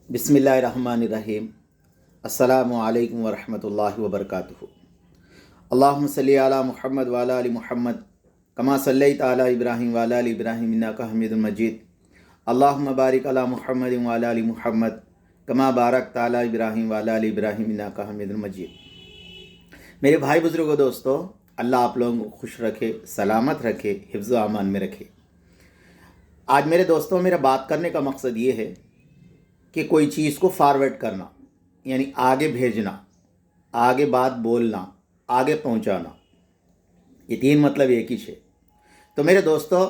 बिस्मिल्लाहिर्रहमानिर्रहीम। अस्सलामु अलैकुम वरहमतुल्लाहि वबरकातुहू। अल्लाहुम्मा सल्लि अला मुहम्मद व अला आलि मुहम्मद कमा सल्लैता अला इब्राहीम व अला आलि इब्राहीम इन्नका हमीदुम मजीद। अल्लाहुम्मा बारिक अला मुहम्मद व अला आलि मुहम्मद कमा बारकता अला इब्राहीम व अला आलि इब्राहीम इन्नका हमीदुम मजीद। मेरे भाई बुजुर्गों, दोस्तों, अल्लाह आप लोगों को खुश रखे, सलामत रखे, हिफ्ज़ व अमान में रखे। आज मेरे दोस्तों, मेरा बात करने का मकसद ये है कि कोई चीज़ को फॉरवर्ड करना, यानी आगे भेजना, आगे बात बोलना, आगे पहुंचाना, ये तीन मतलब एक ही है। तो मेरे दोस्तों,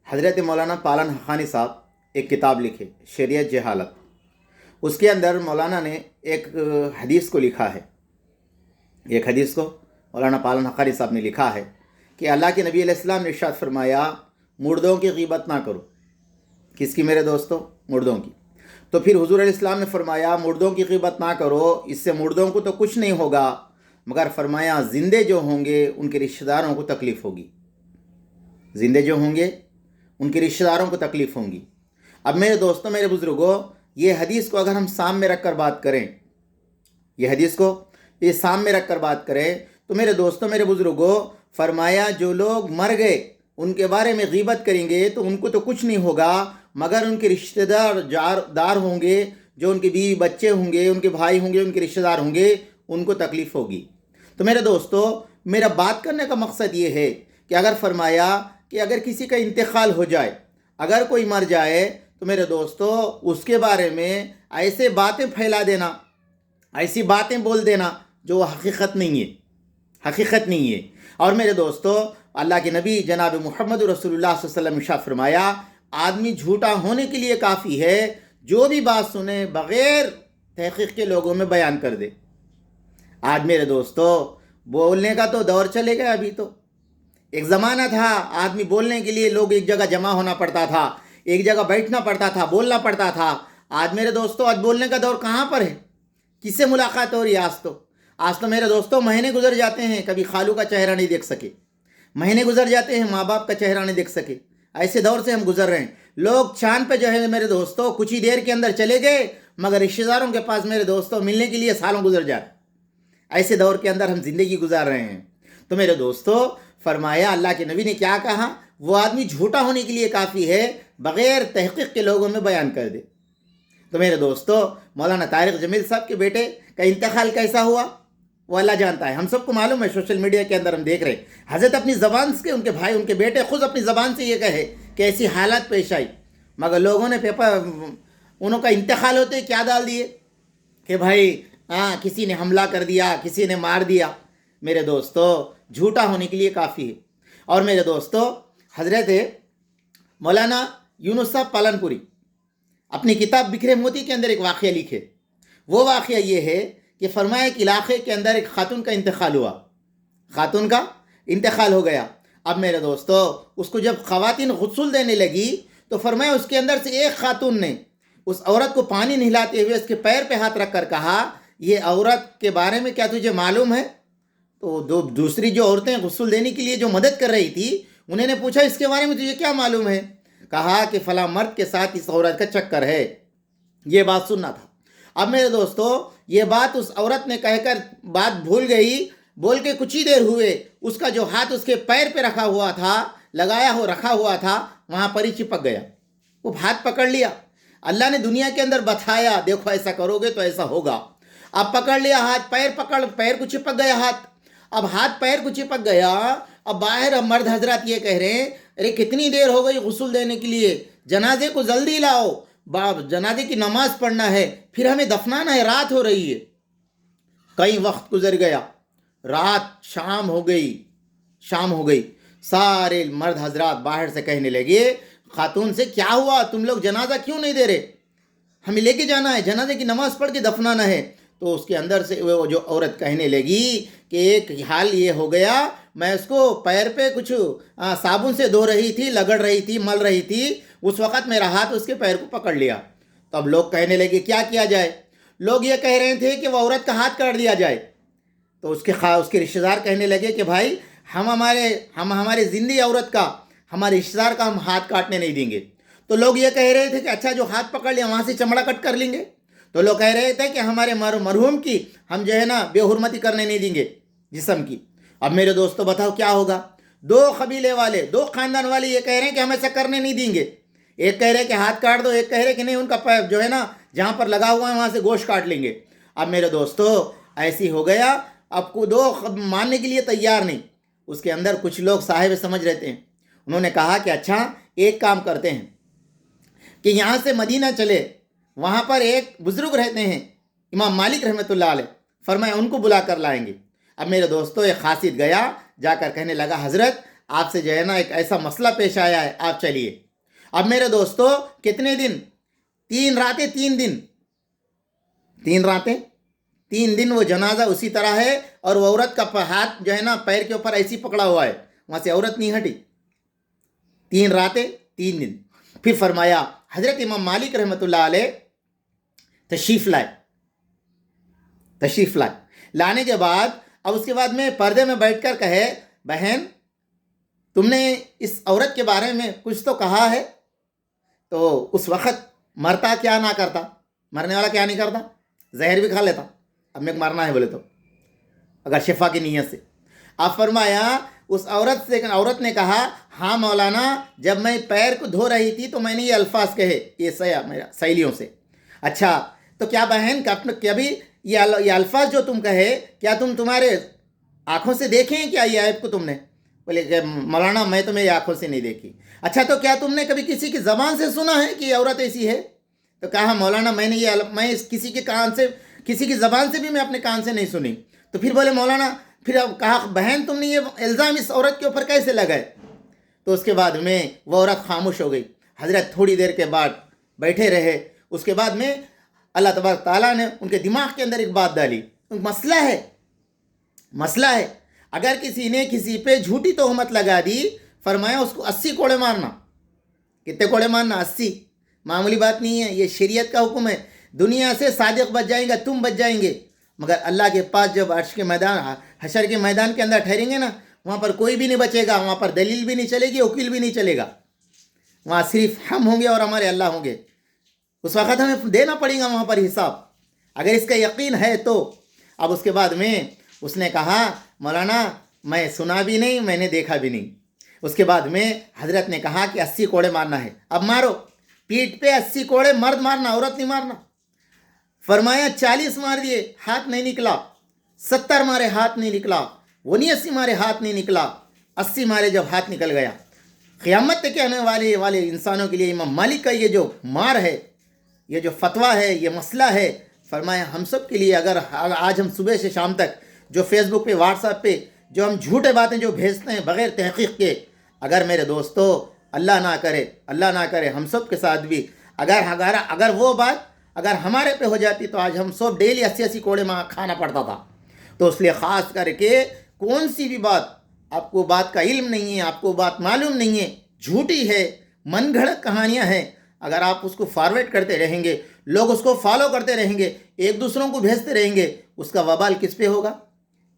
हज़रत मौलाना पालन हक़ानी साहब एक किताब लिखे, शरीयत जहालत। उसके अंदर मौलाना ने एक हदीस को लिखा है। एक हदीस को मौलाना पालन हक़ानी साहब ने लिखा है कि अल्लाह के नबी अलैहिस्सलाम ने इरशाद फरमाया, मुर्दों की ग़ीबत ना करो। किसकी मेरे दोस्तों? मुर्दों की। तो फिर हुज़ूर अलैहिस्सलाम ने फरमाया, मुर्दों की ग़ीबत ना करो, इससे मुर्दों को तो कुछ नहीं होगा, मगर फरमाया ज़िंदे जो होंगे उनके रिश्तेदारों को तकलीफ़ होगी। ज़िंदे जो होंगे उनके रिश्तेदारों को तकलीफ़ होगी। अब मेरे दोस्तों, मेरे बुज़ुर्गों, ये हदीस को अगर हम सामने रख कर बात करें, ये हदीस को ये सामने रख कर बात करें, तो मेरे दोस्तों, मेरे बुज़ुर्गों, फरमाया जो लोग मर गए उनके बारे में ग़ीबत करेंगे तो उनको तो कुछ नहीं होगा, मगर उनके रिश्तेदार होंगे, जो उनके बीवी बच्चे होंगे, उनके भाई होंगे, उनके रिश्तेदार होंगे, उनको तकलीफ़ होगी। तो मेरे दोस्तों, मेरा बात करने का मकसद ये है कि अगर फरमाया कि अगर किसी का इंतकाल हो जाए, अगर कोई मर जाए, तो मेरे दोस्तों उसके बारे में ऐसे बातें फैला देना, ऐसी बातें बोल देना जो हकीकत नहीं है, हकीकत नहीं है। और मेरे दोस्तों, अल्लाह के नबी जनाब मुहम्मद रसूलुल्लाह सल्लल्लाहु अलैहि वसल्लम इरशाद फरमाया, आदमी झूठा होने के लिए काफ़ी है जो भी बात सुने बग़ैर तहक़ीक़ के लोगों में बयान कर दे। आज मेरे दोस्तों, बोलने का तो दौर चले गया। अभी तो एक ज़माना था आदमी बोलने के लिए लोग एक जगह जमा होना पड़ता था, एक जगह बैठना पड़ता था, बोलना पड़ता था। आज मेरे दोस्तों, आज बोलने का दौर कहाँ पर है? किससे मुलाकात हो रही है? आज तो मेरे दोस्तों महीने गुजर जाते हैं, कभी खालू का चेहरा नहीं देख सके, महीने गुजर जाते हैं, माँ बाप का चेहरा नहीं देख सके। ऐसे दौर से हम गुजर रहे हैं। लोग चांद पे जो है मेरे दोस्तों कुछ ही देर के अंदर चले गए, मगर रिश्तेदारों के पास मेरे दोस्तों मिलने के लिए सालों गुजर जा रहे। ऐसे दौर के अंदर हम ज़िंदगी गुजार रहे हैं। तो मेरे दोस्तों, फरमाया अल्लाह के नबी ने क्या कहा, वो आदमी झूठा होने के लिए काफ़ी है बग़ैर तहक़ीक़ के लोगों में बयान कर दे। तो मेरे दोस्तों, मौलाना तारिक जमील साहब के बेटे का इंतकाल कैसा हुआ वो अल्लाह जानता है। हम सबको मालूम है, सोशल मीडिया के अंदर हम देख रहे हैं। हज़रत अपनी ज़बान से, उनके भाई, उनके बेटे खुद अपनी ज़बान से ये कहे कि ऐसी हालत पेश आई, मगर लोगों ने पेपर उनका इंतकाल होते क्या डाल दिए कि भाई किसी ने हमला कर दिया, किसी ने मार दिया। मेरे दोस्तों, झूठा होने के लिए काफ़ी है। और मेरे दोस्तों, हज़रत मौलाना यूनुस साहब पालनपुरी अपनी किताब बिखरे मोती के अंदर एक वाक़या लिखे। वो वाक़या ये है कि फरमाया कि इलाक़े के अंदर एक खातून का इंतकाल हुआ, खातून का इंतकाल हो गया। अब मेरे दोस्तों, उसको जब ख़वातीन गुस्ल देने लगी तो फरमाया उसके अंदर से एक खातून ने उस औरत को पानी नहलाते हुए उसके पैर पे हाथ रख कर कहा, ये औरत के बारे में क्या तुझे मालूम है? तो दूसरी जो औरतें गुस्ल देने के लिए जो मदद कर रही थी, उन्होंने पूछा इसके बारे में तुझे क्या मालूम है? कहा कि फ़लाँ मर्द के साथ इस औरत का चक्कर है। ये बात सुनना था। अब मेरे दोस्तों, ये बात उस औरत ने कहकर बात भूल गई। बोल के कुछ ही देर हुए उसका जो हाथ उसके पैर पे रखा हुआ था, रखा हुआ था, वहाँ पर ही चिपक गया। वो हाथ पकड़ लिया। अल्लाह ने दुनिया के अंदर बताया, देखो ऐसा करोगे तो ऐसा होगा। अब पकड़ लिया हाथ, पैर को चिपक गया हाथ। अब हाथ पैर को चिपक गया। अब बाहर अब मर्द हजरात ये कह रहे हैं, अरे कितनी देर हो गई गुस्ल देने के लिए, जनाजे को जल्दी लाओ, जनाजे की नमाज पढ़ना है, फिर हमें दफनाना है, रात हो रही है। कई वक्त गुजर गया, रात शाम हो गई। सारे मर्द हजरात बाहर से कहने लगे खातून से, क्या हुआ, तुम लोग जनाजा क्यों नहीं दे रहे? हमें लेके जाना है, जनाजे की नमाज पढ़ के दफनाना है। तो उसके अंदर से वो जो औरत कहने लगी कि एक हाल ये हो गया, मैं उसको पैर पे कुछ साबुन से धो रही थी, लगड़ रही थी, मल रही थी, उस वक़्त मेरा हाथ उसके पैर को पकड़ लिया। तब लोग कहने लगे क्या किया जाए? लोग ये कह रहे थे कि वो औरत का हाथ काट दिया जाए। तो उसके रिश्तेदार कहने लगे कि भाई हम हमारे ज़िंदी औरत का, हमारे रिश्तेदार का हम हाथ काटने नहीं देंगे। तो लोग ये कह रहे थे कि अच्छा जो हाथ पकड़ लिया वहाँ से चमड़ा कट कर लेंगे। تو لوگ کہہ رہے تھے کہ ہمارے مرحوم کی ہم جو ہے نا بے حرمتی کرنے نہیں دیں گے جسم کی. اب میرے دوستو بتاؤ کیا ہوگا؟ دو قبیلے والے، دو خاندان والے یہ کہہ رہے ہیں کہ ہم ایسا کرنے نہیں دیں گے. ایک کہہ رہے ہیں کہ ہاتھ کاٹ دو، ایک کہہ رہے ہیں کہ نہیں ان کا جو ہے نا جہاں پر لگا ہوا ہے وہاں سے گوشت کاٹ لیں گے. اب میرے دوستو ایسی ہو گیا، اب کو دو ماننے کے لیے تیار نہیں. اس کے اندر کچھ لوگ صاحب سمجھ رہتے ہیں، انہوں نے کہا کہ اچھا ایک کام کرتے ہیں کہ یہاں سے مدینہ چلے، وہاں پر ایک بزرگ رہتے ہیں امام مالک رحمۃ اللہ علیہ، فرمایا ان کو بلا کر لائیں گے. اب میرے دوستو ایک خاصد گیا، جا کر کہنے لگا حضرت آپ سے جو ہے نا ایک ایسا مسئلہ پیش آیا ہے، آپ چلیے. اب میرے دوستو کتنے دن؟ 3 راتیں 3 دن، 3 راتیں 3 دن وہ جنازہ اسی طرح ہے، اور وہ عورت کا ہاتھ جو ہے نا پیر کے اوپر ایسی پکڑا ہوا ہے، وہاں سے عورت نہیں ہٹی. 3 راتیں 3 دن. پھر فرمایا حضرت امام مالک رحمۃ اللہ علیہ تشریف لائے. لانے کے بعد اب اس کے بعد میں پردے میں بیٹھ کر کہے بہن تم نے اس عورت کے بارے میں کچھ تو کہا ہے. تو اس وقت مرتا کیا نہ کرتا، مرنے والا کیا نہیں کرتا، زہر بھی کھا لیتا. اب میں مرنا ہے بولے تو اگر شفا کی نیت سے. اب فرمایا اس عورت نے کہا ہاں مولانا جب میں پیر کو دھو رہی تھی تو میں نے یہ الفاظ کہے، یہ میرا سہیلیوں سے. اچھا تو کیا بہن کبھی یہ الفاظ جو تم کہے کیا تمہارے آنکھوں سے دیکھیں کیا یہ عیب کو تم نے؟ بولے کہ مولانا میں تو میری آنکھوں سے نہیں دیکھی. اچھا تو کیا تم نے کبھی کسی کی زبان سے سنا ہے کہ یہ عورت ایسی ہے؟ تو کہا مولانا میں کسی کے کان سے، کسی کی زبان سے بھی میں اپنے کان سے نہیں سنی. تو پھر بولے مولانا، پھر اب کہا بہن تم نے یہ الزام اس عورت کے اوپر کیسے لگائے؟ تو اس کے بعد میں وہ عورت خاموش ہو گئی. حضرت تھوڑی دیر کے بعد بیٹھے رہے. اس کے بعد میں اللہ تبارک تعالیٰ نے ان کے دماغ کے اندر ایک بات ڈالی. مسئلہ ہے اگر کسی نے کسی پہ جھوٹی تہمت لگا دی، فرمایا اس کو 80 کوڑے مارنا. کتنے کوڑے مارنا؟ 80. معمولی بات نہیں ہے، یہ شریعت کا حکم ہے. دنیا سے صادق بچ جائیں گا، تم بچ جائیں گے، مگر اللہ کے پاس جب عرش کے میدان، حشر کے میدان کے اندر ٹھہریں گے نا، وہاں پر کوئی بھی نہیں بچے گا. وہاں پر دلیل بھی نہیں چلے گی، وکیل بھی نہیں چلے گا. وہاں صرف ہم ہوں گے اور ہمارے اللہ ہوں گے. اس وقت ہمیں دینا پڑے گا وہاں پر حساب، اگر اس کا یقین ہے تو. اب اس کے بعد میں اس نے کہا مولانا میں سنا بھی نہیں، میں نے دیکھا بھی نہیں. اس کے بعد میں حضرت نے کہا کہ 80 کوڑے مارنا ہے. اب مارو پیٹھ پہ 80 کوڑے، مرد مارنا، عورت نہیں مارنا. فرمایا 40 مار دیے، ہاتھ نہیں نکلا. 70 مارے، ہاتھ نہیں نکلا. 79 مارے، ہاتھ نہیں نکلا. 80 مارے جب ہاتھ نکل گیا. قیامت تک آنے والے انسانوں کے لیے امام مالک کا یہ جو مار ہے، یہ جو فتویٰ ہے، یہ مسئلہ ہے، فرمایا ہم سب کے لیے اگر آج ہم صبح سے شام تک جو فیس بک پہ، واٹس ایپ پہ جو ہم جھوٹے باتیں جو بھیجتے ہیں بغیر تحقیق کے، اگر میرے دوستو اللہ نہ کرے ہم سب کے ساتھ بھی اگر وہ بات اگر ہمارے پہ ہو جاتی تو آج ہم سب ڈیلی 80 کوڑے کھانا پڑتا تھا. تو اس لیے خاص کر کے کون سی بھی بات آپ کو بات کا علم نہیں ہے، آپ کو بات معلوم نہیں ہے، جھوٹی ہے، من گھڑت کہانیاں ہیں، اگر آپ اس کو فارورڈ کرتے رہیں گے، لوگ اس کو فالو کرتے رہیں گے، ایک دوسروں کو بھیجتے رہیں گے، اس کا وبال کس پہ ہوگا؟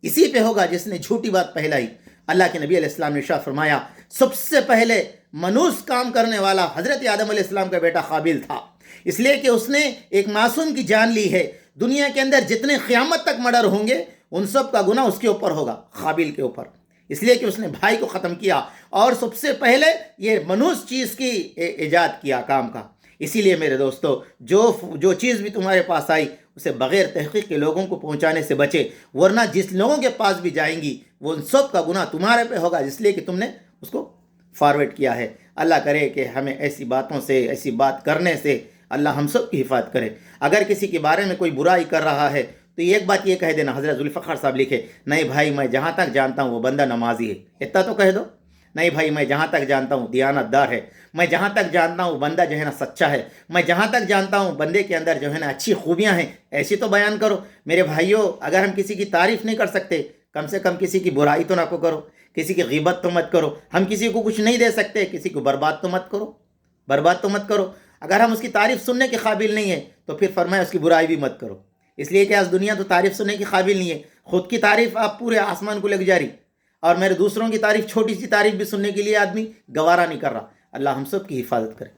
اسی پہ ہوگا جس نے جھوٹی بات پھیلائی. اللہ کے نبی علیہ السلام نے ارشاد فرمایا سب سے پہلے منوس کام کرنے والا حضرت آدم علیہ السلام کا بیٹا قابیل تھا، اس لیے کہ اس نے ایک معصوم کی جان لی ہے. دنیا کے اندر جتنے قیامت تک مرڈر ہوں گے ان سب کا گناہ اس کے اوپر ہوگا، قابیل کے اوپر، اس لیے کہ اس نے بھائی کو ختم کیا اور سب سے پہلے یہ منوس چیز کی ایجاد کیا کام کا. اسی لیے میرے دوستو جو چیز بھی تمہارے پاس آئی اسے بغیر تحقیق کے لوگوں کو پہنچانے سے بچے، ورنہ جس لوگوں کے پاس بھی جائیں گی وہ ان سب کا گناہ تمہارے پہ ہوگا، اس لیے کہ تم نے اس کو فارورڈ کیا ہے. اللہ کرے کہ ہمیں ایسی باتوں سے، ایسی بات کرنے سے اللہ ہم سب کی حفاظت کرے. اگر کسی کے بارے میں کوئی برائی کر رہا ہے تو ایک بات یہ کہہ دینا، حضرت ذوالفقار صاحب لکھے نہیں بھائی میں جہاں تک جانتا ہوں وہ بندہ نمازی ہے، اتنا تو کہہ دو. نہیں بھائی میں جہاں تک جانتا ہوں دیانت دار ہے، میں جہاں تک جانتا ہوں بندہ جو ہے نا سچا ہے، میں جہاں تک جانتا ہوں بندے کے اندر جو ہے نا اچھی خوبیاں ہیں، ایسی تو بیان کرو. میرے بھائیوں اگر ہم کسی کی تعریف نہیں کر سکتے کم سے کم کسی کی برائی تو نہ کرو، کسی کی غیبت تو مت کرو. ہم کسی کو کچھ نہیں دے سکتے، کسی کو برباد تو مت کرو. اگر ہم اس کی تعریف سننے کے قابل نہیں ہیں تو پھر فرمایا اس کی برائی بھی مت کرو. اس لیے کہ آج دنیا تو تعریف سننے کی قابل نہیں ہے. خود کی تعریف آپ پورے آسمان کو لگ جاری، اور میرے دوسروں کی تعریف، چھوٹی سی تعریف بھی سننے کے لیے آدمی گوارا نہیں کر رہا. اللہ ہم سب کی حفاظت کرے.